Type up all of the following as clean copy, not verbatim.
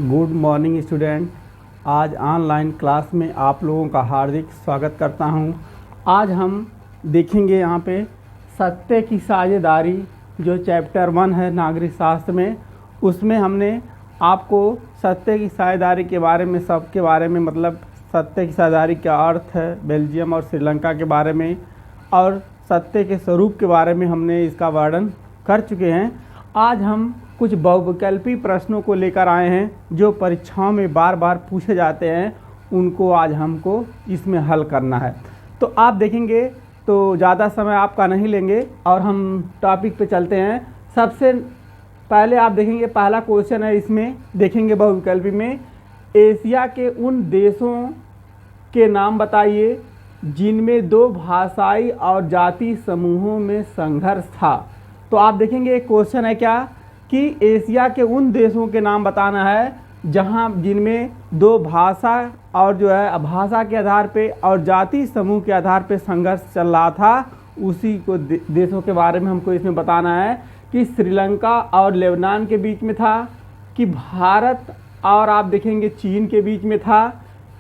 Good morning student. आज online class में आप लोगों का हार्दिक स्वागत करता हूं। आज हम देखेंगे यहाँ पे सत्य की साझेदारी, जो चैप्टर 1 है नागरिक शास्त्र में। उसमें हमने आपको सत्य की साझेदारी के बारे में, सबके बारे में, मतलब सत्य की साझेदारी का अर्थ है, बेल्जियम और श्रीलंका के बारे में और सत्य के स्वरूप के बारे में हमने इसका वर्णन कर चुके हैं। आज हम कुछ बहुविकल्पी प्रश्नों को लेकर आए हैं जो परीक्षाओं में बार बार पूछे जाते हैं, उनको आज हमको इसमें हल करना है। तो आप देखेंगे तो ज़्यादा समय आपका नहीं लेंगे और हम टॉपिक पे चलते हैं। सबसे पहले आप देखेंगे पहला क्वेश्चन है, इसमें देखेंगे बहुविकल्पी में, एशिया के उन देशों के नाम बताइए जिनमें दो भाषाई और जाति समूहों में संघर्ष था। तो आप देखेंगे एक क्वेश्चन है क्या कि एशिया के उन देशों के नाम बताना है जहां जिनमें दो भाषा और जो है भाषा के आधार पे और जाति समूह के आधार पे संघर्ष चल रहा था, उसी को देशों के बारे में हमको इसमें बताना है कि श्रीलंका और लेबनान के बीच में था, कि भारत और आप देखेंगे चीन के बीच में था,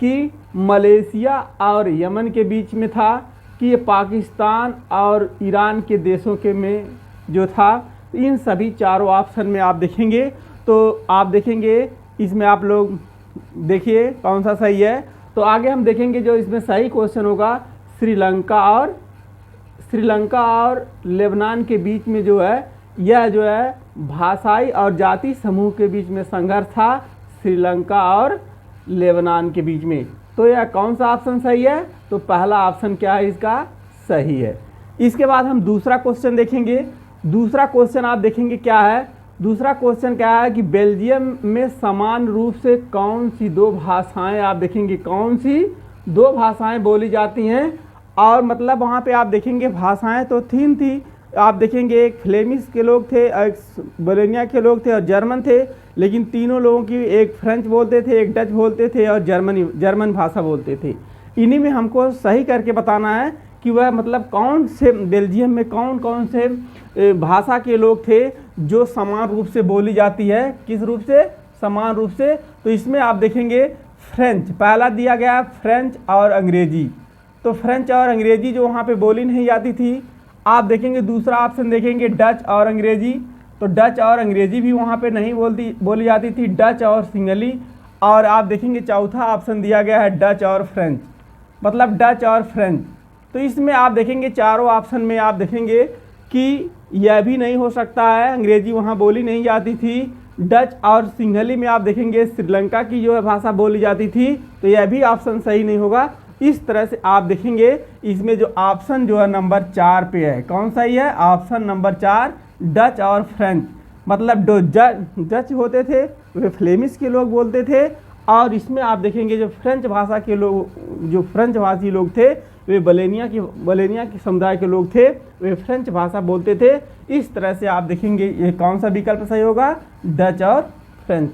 कि मलेशिया और यमन के बीच में था, कि ये पाकिस्तान और ईरान के देशों के में जो था। इन सभी चारों ऑप्शन में आप देखेंगे तो आप देखेंगे इसमें आप लोग देखिए कौन सा सही है। तो आगे हम देखेंगे जो इसमें सही क्वेश्चन होगा, श्रीलंका और लेबनान के बीच में जो है, यह जो है भाषाई और जाति समूह के बीच में संघर्ष था, श्रीलंका और लेबनान के बीच में। तो यह कौन सा ऑप्शन सही है? तो पहला ऑप्शन क्या है इसका सही है। इसके बाद हम दूसरा क्वेश्चन देखेंगे। दूसरा क्वेश्चन आप देखेंगे क्या है, दूसरा क्वेश्चन क्या है कि बेल्जियम में समान रूप से कौन सी दो भाषाएं, आप देखेंगे कौन सी दो भाषाएं बोली जाती हैं। और मतलब वहाँ पे आप देखेंगे भाषाएं तो तीन थी। आप देखेंगे एक फ्लेमिश के लोग थे, एक बोलोनिया के लोग थे और जर्मन थे, लेकिन तीनों लोगों की एक फ्रेंच बोलते थे, एक डच बोलते थे और जर्मन भाषा बोलते थे। इन्हीं में हमको सही करके बताना है कि वह मतलब कौन से बेल्जियम में कौन कौन से भाषा के लोग थे जो समान रूप से बोली जाती है। किस रूप से? समान रूप से। तो इसमें आप देखेंगे फ्रेंच पहला दिया गया है, फ्रेंच और अंग्रेजी। तो फ्रेंच और अंग्रेजी जो वहाँ पे बोली नहीं जाती थी। आप देखेंगे दूसरा ऑप्शन देखेंगे डच और अंग्रेजी। तो डच और अंग्रेजी भी वहाँ पे नहीं बोली जाती थी, डच और सिंगली। और आप देखेंगे चौथा ऑप्शन दिया गया है डच और फ्रेंच, मतलब डच और फ्रेंच। तो इसमें आप देखेंगे चारों ऑप्शन में आप देखेंगे कि यह भी नहीं हो सकता है, अंग्रेजी वहाँ बोली नहीं जाती थी। डच और सिंघली में आप देखेंगे श्रीलंका की जो है भाषा बोली जाती थी, तो यह भी ऑप्शन सही नहीं होगा। इस तरह से आप देखेंगे इसमें जो ऑप्शन जो है नंबर 4 पे है, कौन सही है? ऑप्शन नंबर 4 डच और फ्रेंच। मतलब जो डच होते थे वे फ्लेमिश के लोग बोलते थे, और इसमें आप देखेंगे जो फ्रेंच भाषा के लोग, जो फ्रेंच भाषी लोग थे वे बोलोनिया के समुदाय के लोग थे, वे फ्रेंच भाषा बोलते थे। इस तरह से आप देखेंगे ये कौन सा विकल्प सही होगा? डच और फ्रेंच।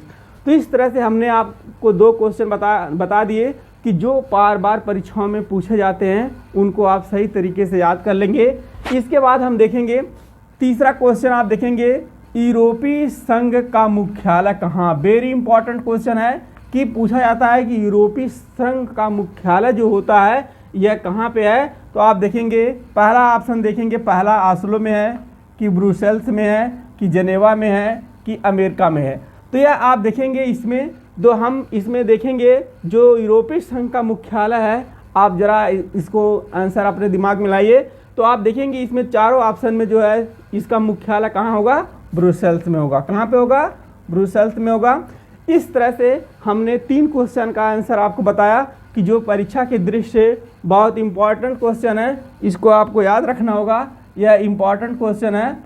तो इस तरह से हमने आपको दो क्वेश्चन बता दिए कि जो बार बार परीक्षाओं में पूछे जाते हैं, उनको आप सही तरीके से याद कर लेंगे। इसके बाद हम देखेंगे तीसरा क्वेश्चन। आप देखेंगे यूरोपीय संघ का मुख्यालय कहाँ? वेरी इंपॉर्टेंट क्वेश्चन है कि पूछा जाता है कि यूरोपीय संघ का मुख्यालय जो होता है यह कहाँ पे है। तो आप देखेंगे पहला ऑप्शन देखेंगे, पहला ऑस्लो में है, कि ब्रुसेल्स में है, कि जेनेवा में है, कि अमेरिका में है। तो यह आप देखेंगे इसमें हम इसमें देखेंगे जो यूरोपीय संघ का मुख्यालय है, आप जरा इसको आंसर अपने दिमाग में लाइए। तो आप देखेंगे इसमें चारों ऑप्शन में जो है इसका मुख्यालय कहाँ होगा? ब्रुसेल्स में होगा। कहाँ पे होगा? ब्रुसेल्स में होगा। इस तरह से हमने 3 क्वेश्चन का आंसर आपको बताया कि जो परीक्षा के दृष्टि से बहुत इंपॉर्टेंट क्वेश्चन है, इसको आपको याद रखना होगा, यह इंपॉर्टेंट क्वेश्चन है।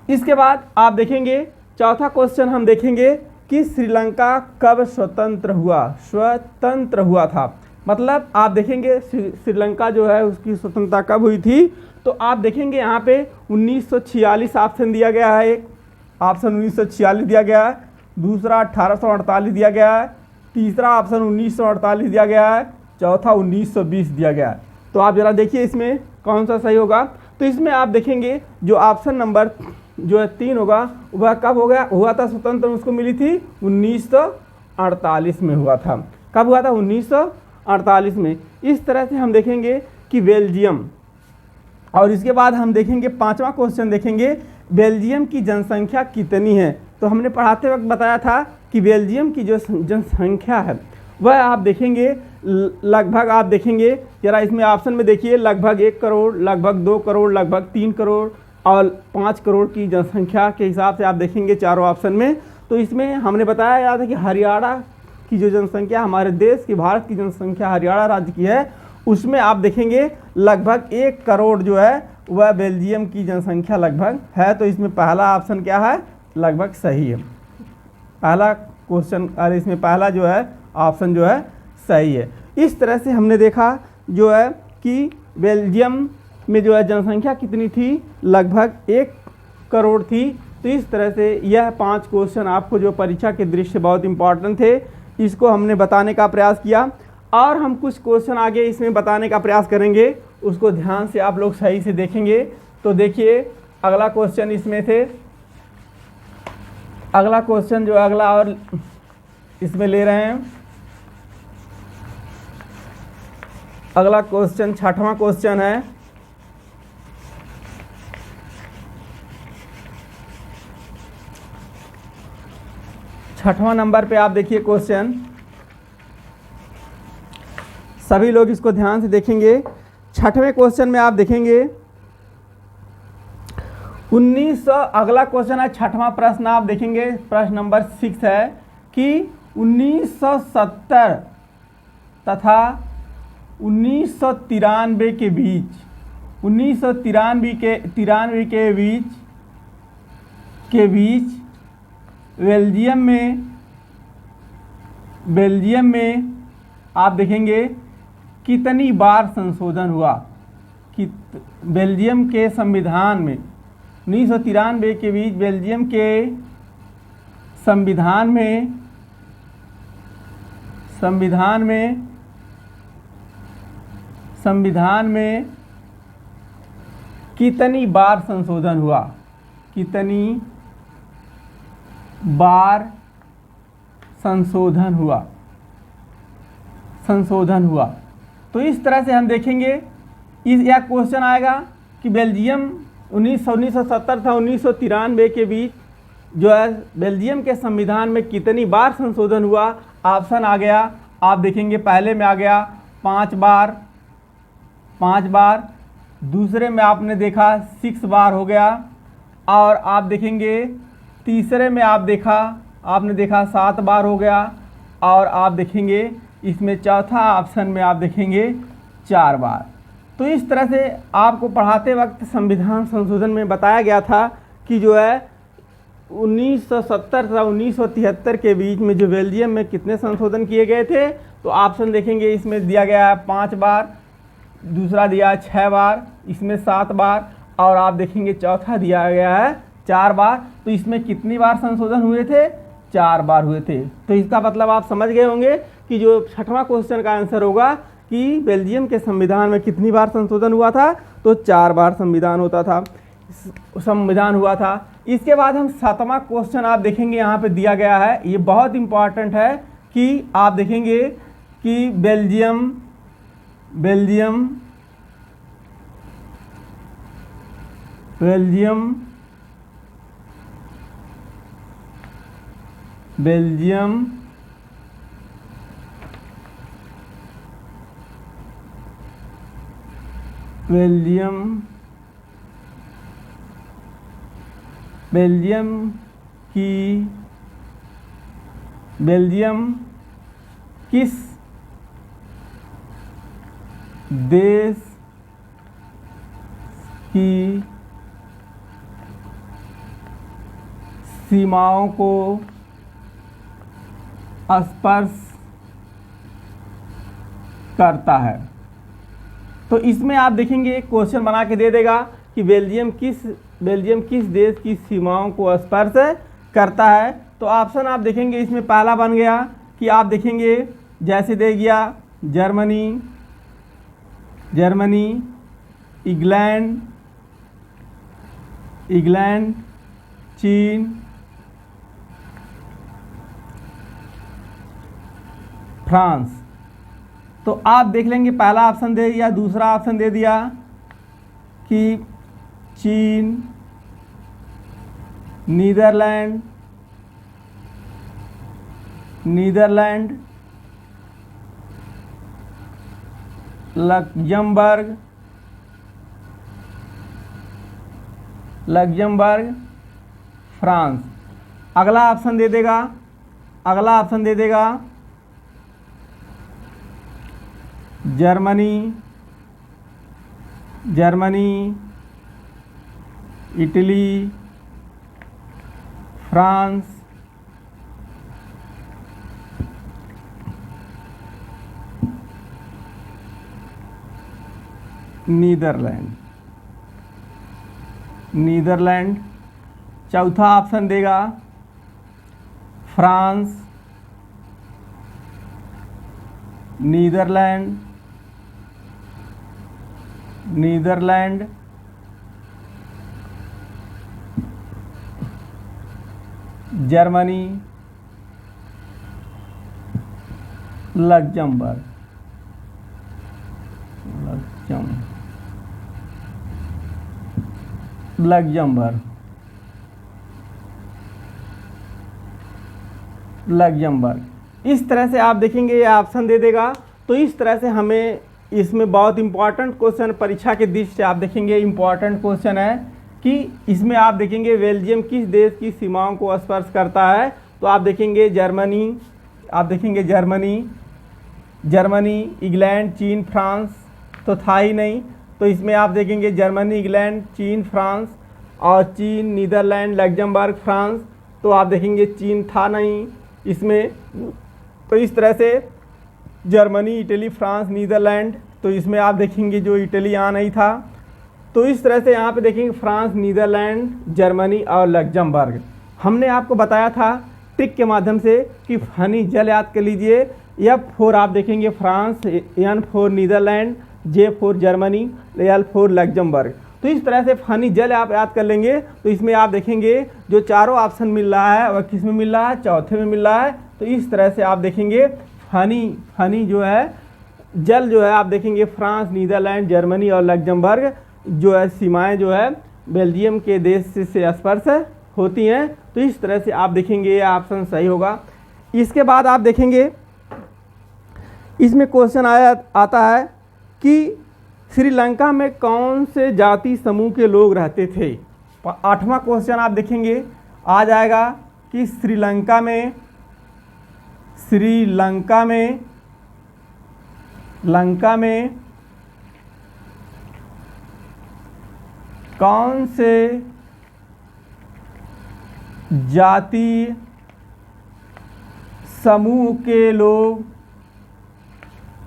इसके बाद आप देखेंगे चौथा क्वेश्चन हम देखेंगे कि श्रीलंका कब स्वतंत्र हुआ था। मतलब आप देखेंगे श्रीलंका जो है उसकी स्वतंत्रता कब हुई थी। तो आप देखेंगे यहाँ पे 1946 ऑप्शन दिया गया है, एक ऑप्शन 1946 दिया गया है, दूसरा 1848 दिया गया है, तीसरा ऑप्शन 1948 दिया गया है, चौथा 1920 दिया गया है। तो आप जरा देखिए इसमें कौन सा सही होगा। तो इसमें आप देखेंगे जो ऑप्शन नंबर जो है 3 होगा, वह कब हो गया हुआ था स्वतंत्र, उसको मिली थी 1948 में हुआ था। कब हुआ था? 1948 में। इस तरह से हम देखेंगे कि बेल्जियम, और इसके बाद हम देखेंगे 5वां क्वेश्चन देखेंगे, बेल्जियम की जनसंख्या कितनी है। तो हमने पढ़ाते वक्त बताया था कि बेल्जियम की जो जनसंख्या है वह आप देखेंगे लगभग, आप देखेंगे जरा इसमें ऑप्शन में देखिए, लगभग 1 करोड़, लगभग 2 करोड़, लगभग 3 करोड़ और 5 करोड़ की जनसंख्या के हिसाब से आप देखेंगे चारों ऑप्शन में। तो इसमें हमने बताया गया था कि हरियाणा की जो जनसंख्या, हमारे देश की, भारत की जनसंख्या हरियाणा राज्य की है, उसमें आप देखेंगे लगभग 1 करोड़ जो है वह बेल्जियम की जनसंख्या लगभग है। तो इसमें पहला ऑप्शन क्या है? लगभग सही है। पहला क्वेश्चन, अरे इसमें पहला जो है ऑप्शन जो है सही है। इस तरह से हमने देखा जो है कि बेल्जियम में जो है जनसंख्या कितनी थी? लगभग 1 करोड़ थी। तो इस तरह से यह 5 क्वेश्चन आपको जो परीक्षा के दृष्टि से बहुत इंपॉर्टेंट थे, इसको हमने बताने का प्रयास किया। और हम कुछ क्वेश्चन आगे इसमें बताने का प्रयास करेंगे, उसको ध्यान से आप लोग सही से देखेंगे। तो देखिए अगला क्वेश्चन इसमें थे, अगला क्वेश्चन जो अगला और इसमें ले रहे हैं, अगला क्वेश्चन 6वां क्वेश्चन है। छठवां नंबर पे आप देखिए क्वेश्चन, सभी लोग इसको ध्यान से देखेंगे। 6वें क्वेश्चन में आप देखेंगे 1900, अगला क्वेश्चन है 6वां प्रश्न, आप देखेंगे प्रश्न नंबर 6 है कि 1970 तथा 1993 के बीच, 1993 के बीच बेल्जियम में आप देखेंगे कितनी बार संशोधन हुआ। कि बेल्जियम के संविधान में 1993 के बीच बेल्जियम के संविधान में कितनी बार संशोधन हुआ, कितनी बार संशोधन हुआ। तो इस तरह से हम देखेंगे, यह क्वेश्चन आएगा कि बेल्जियम 1970 था 1993 के बीच जो है बेल्जियम के संविधान में कितनी बार संशोधन हुआ। ऑप्शन आ गया, आप देखेंगे पहले में आ गया 5 बार, दूसरे में आपने देखा 6 बार हो गया, और आप देखेंगे तीसरे में आपने देखा 7 बार हो गया, और आप देखेंगे इसमें चौथा ऑप्शन में आप देखेंगे 4 बार। तो इस तरह से आपको पढ़ाते वक्त संविधान संशोधन में बताया गया था कि जो है 1970 से 1973 के बीच में जो बेल्जियम में कितने संशोधन किए गए थे। तो ऑप्शन देखेंगे इसमें दिया गया है 5 बार, दूसरा दिया है 6 बार, इसमें 7 बार, और आप देखेंगे चौथा दिया गया है 4 बार। तो इसमें कितनी बार संशोधन हुए थे? 4 बार हुए थे। तो इसका मतलब आप समझ गए होंगे कि जो 6वां क्वेश्चन का आंसर होगा कि बेल्जियम के संविधान में कितनी बार संशोधन हुआ था। तो 4 बार संविधान हुआ था। इसके बाद हम 7वां क्वेश्चन आप देखेंगे यहाँ पे दिया गया है, ये बहुत इंपॉर्टेंट है कि आप देखेंगे कि बेल्जियम किस देश की सीमाओं को स्पर्श करता है। तो इसमें आप देखेंगे एक क्वेश्चन बना के दे देगा कि बेल्जियम किस देश की सीमाओं को स्पर्श करता है। तो ऑप्शन आप देखेंगे इसमें पहला बन गया कि आप देखेंगे जैसे दे गया जर्मनी, इंग्लैंड, चीन, फ्रांस। तो आप देख लेंगे पहला ऑप्शन दे दिया, दूसरा ऑप्शन दे दिया कि चीन, नीदरलैंड, लग्जमबर्ग, फ्रांस। अगला ऑप्शन दे देगा जर्मनी, इटली, फ्रांस, नीदरलैंड। चौथा ऑप्शन देगा फ्रांस, नीदरलैंड, जर्मनी, लग्जमबर्ग। इस तरह से आप देखेंगे ये ऑप्शन दे देगा। तो इस तरह से हमें इसमें बहुत इंपॉर्टेंट क्वेश्चन परीक्षा के दृष्टि से आप देखेंगे इंपॉर्टेंट क्वेश्चन है कि इसमें आप देखेंगे बेल्जियम किस देश की सीमाओं को स्पर्श करता है। तो आप देखेंगे जर्मनी, इंग्लैंड, चीन, फ्रांस तो था ही नहीं। तो इसमें आप देखेंगे जर्मनी, इंग्लैंड, चीन, फ्रांस और चीन, नीदरलैंड, लग्जमबर्ग, फ्रांस। तो आप देखेंगे चीन था नहीं इसमें। तो इस तरह से जर्मनी, इटली, फ्रांस, नीदरलैंड। तो इसमें आप देखेंगे जो इटली यहाँ नहीं था। तो इस तरह से यहाँ पे देखेंगे फ्रांस, नीदरलैंड, जर्मनी और लग्जमबर्ग। हमने आपको बताया था ट्रिक के माध्यम से कि फनी जल याद कर लीजिए। F4 आप देखेंगे France, N4 Netherlands, J4 Germany, L4 Luxembourg. तो इस तरह से फनी जल आप याद कर लेंगे। तो इसमें आप देखेंगे जो चारों ऑप्शन मिल रहा है वह किस में मिल रहा है, चौथे में मिल रहा है। तो इस तरह से आप देखेंगे फनी जो है जल जो है आप देखेंगे फ्रांस, नीदरलैंड, जर्मनी और लग्जमबर्ग जो है सीमाएं जो है बेल्जियम के देश से स्पर्श होती हैं। तो इस तरह से आप देखेंगे ये ऑप्शन सही होगा। इसके बाद आप देखेंगे इसमें क्वेश्चन आता है कि श्रीलंका में कौन से जाति समूह के लोग रहते थे। 8वां क्वेश्चन आप देखेंगे आ जाएगा कि श्रीलंका में कौन से जाति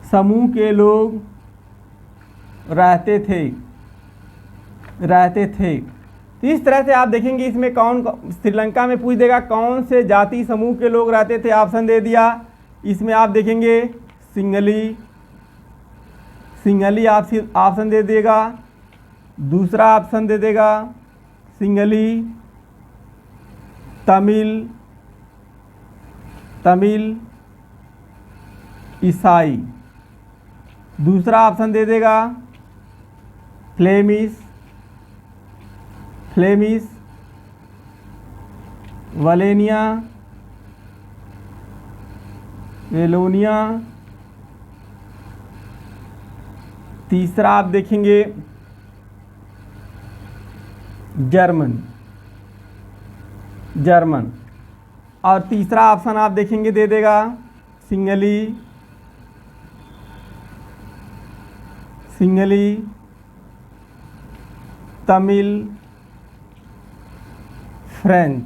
समूह के लोग रहते थे। तो इस तरह से आप देखेंगे इसमें श्रीलंका में पूछ देगा कौन से जाति समूह के लोग रहते थे। ऑप्शन दे दिया। इसमें आप देखेंगे सिंगली ऑप्शन दे देगा। दूसरा ऑप्शन दे देगा सिंगली, तमिल, ईसाई। दूसरा ऑप्शन दे देगा फ्लेमिश, वेलोनिया। तीसरा आप देखेंगे जर्मन। और तीसरा ऑप्शन आप देखेंगे दे देगा सिंगली, तमिल, फ्रेंच।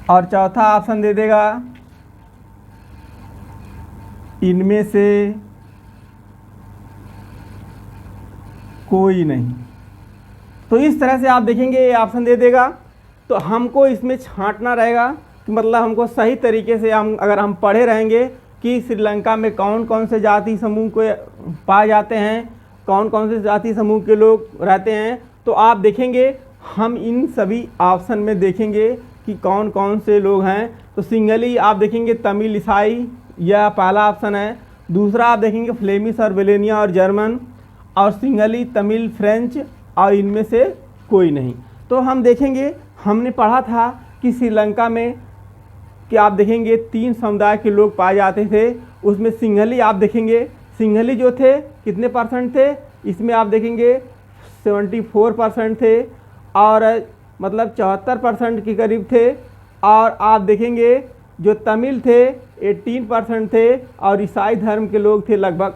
और चौथा ऑप्शन दे देगा इनमें से कोई नहीं। तो इस तरह से आप देखेंगे ये ऑप्शन दे देगा। तो हमको इसमें छांटना रहेगा कि मतलब हमको सही तरीके से अगर हम पढ़े रहेंगे कि श्रीलंका में कौन कौन से जाति समूह को पाए जाते हैं, कौन कौन से जाति समूह के लोग रहते हैं। तो आप देखेंगे हम इन सभी ऑप्शन में देखेंगे कि कौन कौन से लोग हैं। तो सिंगली आप देखेंगे तमिल, ईसाई यह पहला ऑप्शन है। दूसरा आप देखेंगे फ्लेमिश और वेलेनिया और जर्मन और सिंगली, तमिल, फ्रेंच और इनमें से कोई नहीं। तो हम देखेंगे, हमने पढ़ा था कि श्रीलंका में कि आप देखेंगे 3 समुदाय के लोग पाए जाते थे। उसमें सिंघली आप देखेंगे, सिंघली जो थे कितने परसेंट थे, इसमें आप देखेंगे 74% थे और मतलब 74% के करीब थे। और आप देखेंगे जो तमिल थे 18% थे और ईसाई धर्म के लोग थे लगभग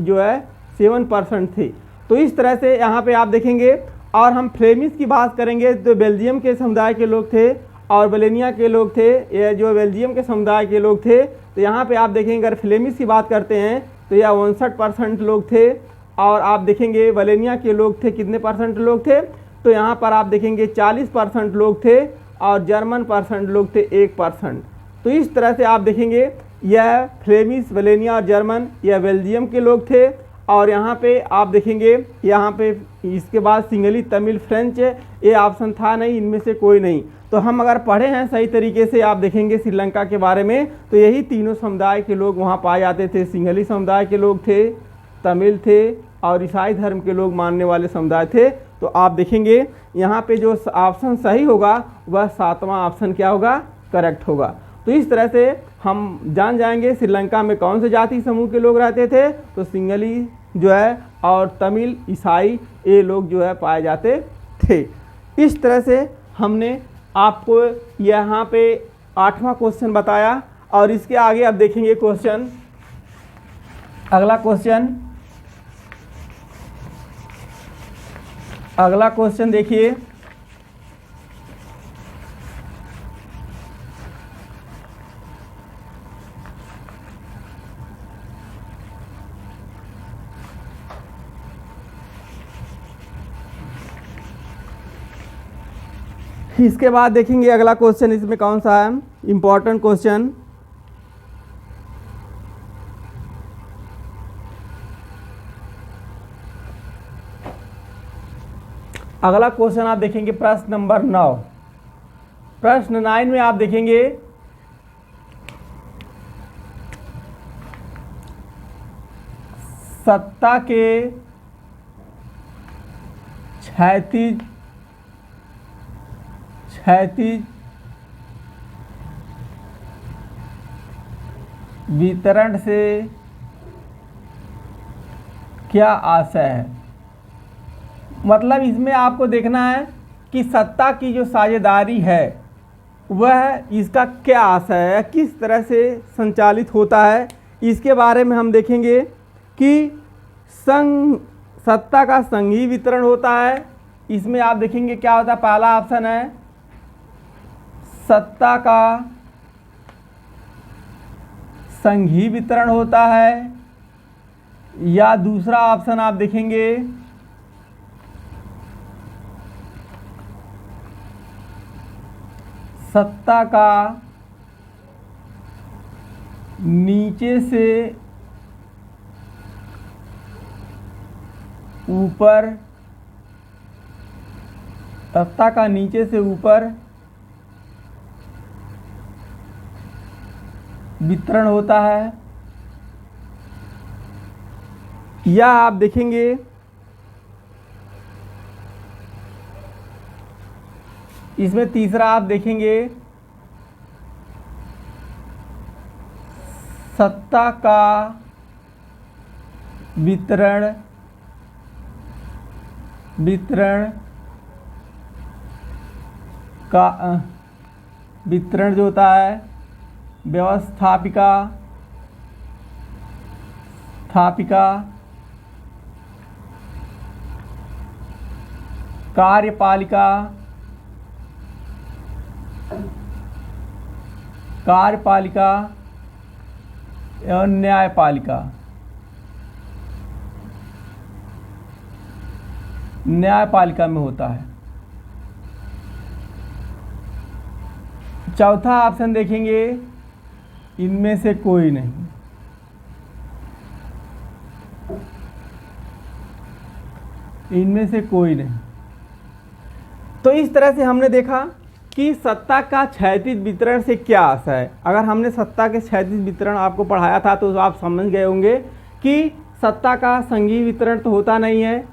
जो है 7% थे। तो इस तरह से यहाँ पे आप देखेंगे। और हम फ्लेमिश की बात करेंगे तो बेल्जियम के समुदाय के लोग थे और वलेनिया के लोग थे, ये जो बेल्जियम के समुदाय के लोग थे। तो यहाँ पे आप देखेंगे अगर फ्लेमिश की बात करते हैं तो यह 59% लोग थे। और आप देखेंगे वलेनिया के लोग थे कितने परसेंट लोग थे, तो यहाँ पर आप देखेंगे 40% लोग थे और जर्मन परसेंट लोग थे 1%। तो इस तरह से आप देखेंगे यह फ्लेमिश, वलेनिया और जर्मन यह बेल्जियम के लोग थे। और यहाँ पे आप देखेंगे यहाँ पे इसके बाद सिंगली, तमिल, फ्रेंच ये ऑप्शन था नहीं, इनमें से कोई नहीं। तो हम अगर पढ़े हैं सही तरीके से आप देखेंगे श्रीलंका के बारे में तो यही तीनों समुदाय के लोग वहाँ पाए जाते थे। सिंगली समुदाय के लोग थे, तमिल थे और ईसाई धर्म के लोग मानने वाले समुदाय थे। तो आप देखेंगे यहाँ पे जो ऑप्शन सही होगा वह 7वां ऑप्शन क्या होगा, करेक्ट होगा। तो इस तरह से हम जान जाएंगे श्रीलंका में कौन से जाति समूह के लोग रहते थे। तो सिंगली जो है और तमिल, ईसाई ये लोग जो है पाए जाते थे। इस तरह से हमने आपको यहाँ पे 8वां क्वेश्चन बताया। और इसके आगे अब देखेंगे क्वेश्चन, अगला क्वेश्चन देखिए। इसके बाद देखेंगे अगला क्वेश्चन इसमें कौन सा है, इम्पोर्टेंट क्वेश्चन। अगला क्वेश्चन आप देखेंगे प्रश्न नंबर 9। प्रश्न 9 में आप देखेंगे सत्ता के क्षैतिज वितरण से क्या आशय है। मतलब इसमें आपको देखना है कि सत्ता की जो साझेदारी है वह इसका क्या आशय है, किस तरह से संचालित होता है। इसके बारे में हम देखेंगे कि सत्ता का संघीय वितरण होता है। इसमें आप देखेंगे क्या होता है, पहला ऑप्शन है सत्ता का संघीय वितरण होता है, या दूसरा ऑप्शन आप देखेंगे सत्ता का नीचे से ऊपर, सत्ता का नीचे से ऊपर वितरण होता है, या आप देखेंगे इसमें तीसरा आप देखेंगे सत्ता का वितरण जो होता है व्यवस्थापिका, कार्यपालिका एवं न्यायपालिका में होता है। चौथा ऑप्शन देखेंगे इनमें से कोई नहीं। तो इस तरह से हमने देखा कि सत्ता का क्षैतिज वितरण से क्या आशय है। अगर हमने सत्ता के क्षैतिज वितरण आपको पढ़ाया था तो आप समझ गए होंगे कि सत्ता का संघीय वितरण तो होता नहीं है।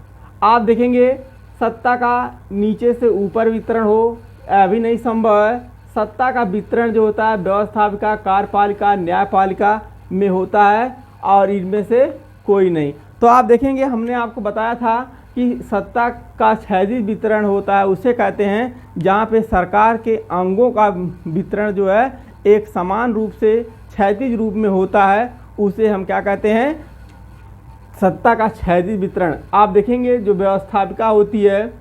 आप देखेंगे सत्ता का नीचे से ऊपर वितरण हो, अभी नहीं संभव है। सत्ता का वितरण जो होता है व्यवस्थापिका, कार्यपालिका, न्यायपालिका में होता है और इनमें से कोई नहीं। तो आप देखेंगे हमने आपको बताया था कि सत्ता का क्षैतिज वितरण होता है, उसे कहते हैं जहाँ पे सरकार के अंगों का वितरण जो है एक समान रूप से क्षैतिज रूप में होता है, उसे हम क्या कहते हैं, सत्ता का क्षैतिज वितरण। आप देखेंगे जो व्यवस्थापिका होती है,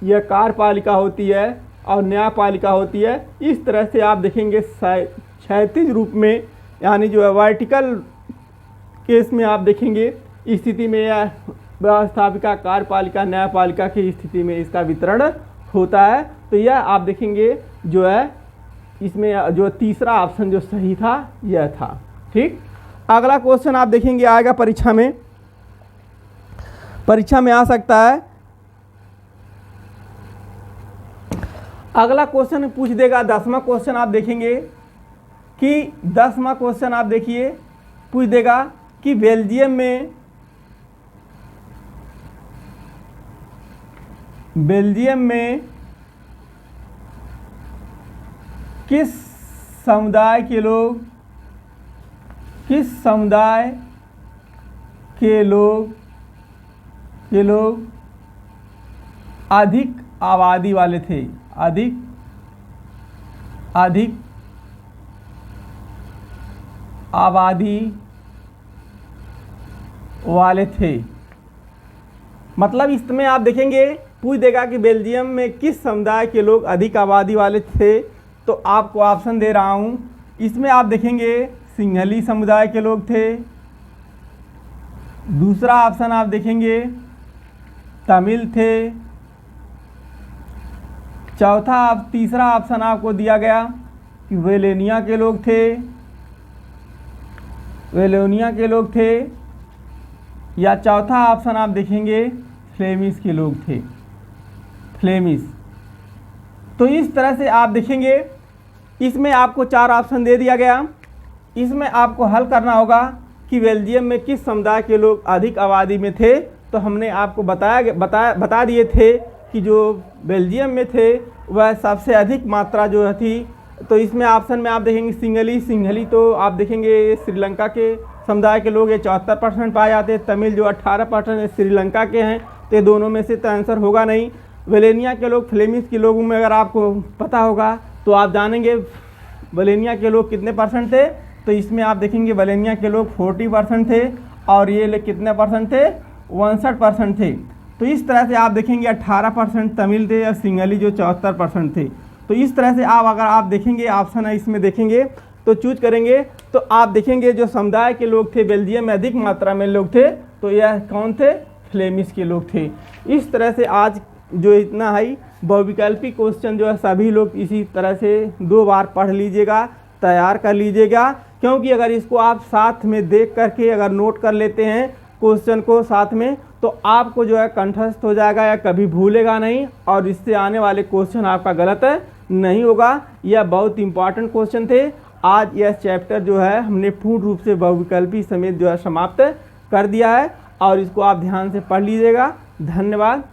यह कार्यपालिका होती है और न्यायपालिका होती है, इस तरह से आप देखेंगे क्षैतिज रूप में, यानी जो है वर्टिकल केस में आप देखेंगे स्थिति में यह व्यवस्थापिका, कार्यपालिका, न्यायपालिका की स्थिति में इसका वितरण होता है। तो यह आप देखेंगे जो है इसमें जो तीसरा ऑप्शन जो सही था यह था। ठीक, अगला क्वेश्चन आप देखेंगे आएगा परीक्षा में आ सकता है। अगला क्वेश्चन पूछ देगा 10वां क्वेश्चन। आप देखेंगे कि 10वां क्वेश्चन आप देखिए पूछ देगा कि बेल्जियम में किस समुदाय के लोग अधिक आबादी वाले थे, अधिक आबादी वाले थे। मतलब इसमें आप देखेंगे पूछ देगा कि बेल्जियम में किस समुदाय के लोग अधिक आबादी वाले थे। तो आपको ऑप्शन दे रहा हूँ, इसमें आप देखेंगे सिंहली समुदाय के लोग थे। दूसरा ऑप्शन आप देखेंगे तमिल थे। तीसरा ऑप्शन आपको दिया गया कि वेलेनिया के लोग थे, या चौथा ऑप्शन आप देखेंगे फ्लेमिश के लोग थे, फ्लेमिश। तो इस तरह से आप देखेंगे इसमें आपको 4 ऑप्शन दे दिया गया। इसमें आपको हल करना होगा कि बेल्जियम में किस समुदाय के लोग अधिक आबादी में थे। तो हमने आपको बता दिए थे कि जो बेल्जियम में थे वह सबसे अधिक मात्रा जो थी। तो इसमें ऑप्शन में आप देखेंगे सिंहली तो आप देखेंगे श्रीलंका के समुदाय के लोग ये 74% पाए जाते हैं। तमिल जो 18% श्रीलंका के हैं। तो ये दोनों में से तो आंसर होगा नहीं। वेलेनिया के लोग, फ्लेमिश के लोगों में अगर आपको पता होगा तो आप जानेंगे वेलेनिया के लोग कितने परसेंट थे। तो इसमें आप देखेंगे वेलेनिया के लोग 40% थे और ये कितने परसेंट थे, 62% थे। तो इस तरह से आप देखेंगे 18% तमिल थे और सिंहली जो 74% थे। तो इस तरह से अगर आप देखेंगे ऑप्शन है इसमें देखेंगे तो चूज करेंगे तो आप देखेंगे जो समुदाय के लोग थे बेल्जियम में अधिक मात्रा में लोग थे तो यह कौन थे, फ्लेमिश के लोग थे। इस तरह से आज जो इतना है बहुविकल्पी क्वेश्चन जो है सभी लोग इसी तरह से 2 बार पढ़ लीजिएगा, तैयार कर लीजिएगा। क्योंकि अगर इसको आप साथ में देख करके अगर नोट कर लेते हैं क्वेश्चन को साथ में तो आपको जो है कंठस्थ हो जाएगा या कभी भूलेगा नहीं और इससे आने वाले क्वेश्चन आपका गलत नहीं होगा। यह बहुत इंपॉर्टेंट क्वेश्चन थे। आज यह चैप्टर जो है हमने पूर्ण रूप से बहुविकल्पी समेत जो है समाप्त कर दिया है और इसको आप ध्यान से पढ़ लीजिएगा। धन्यवाद।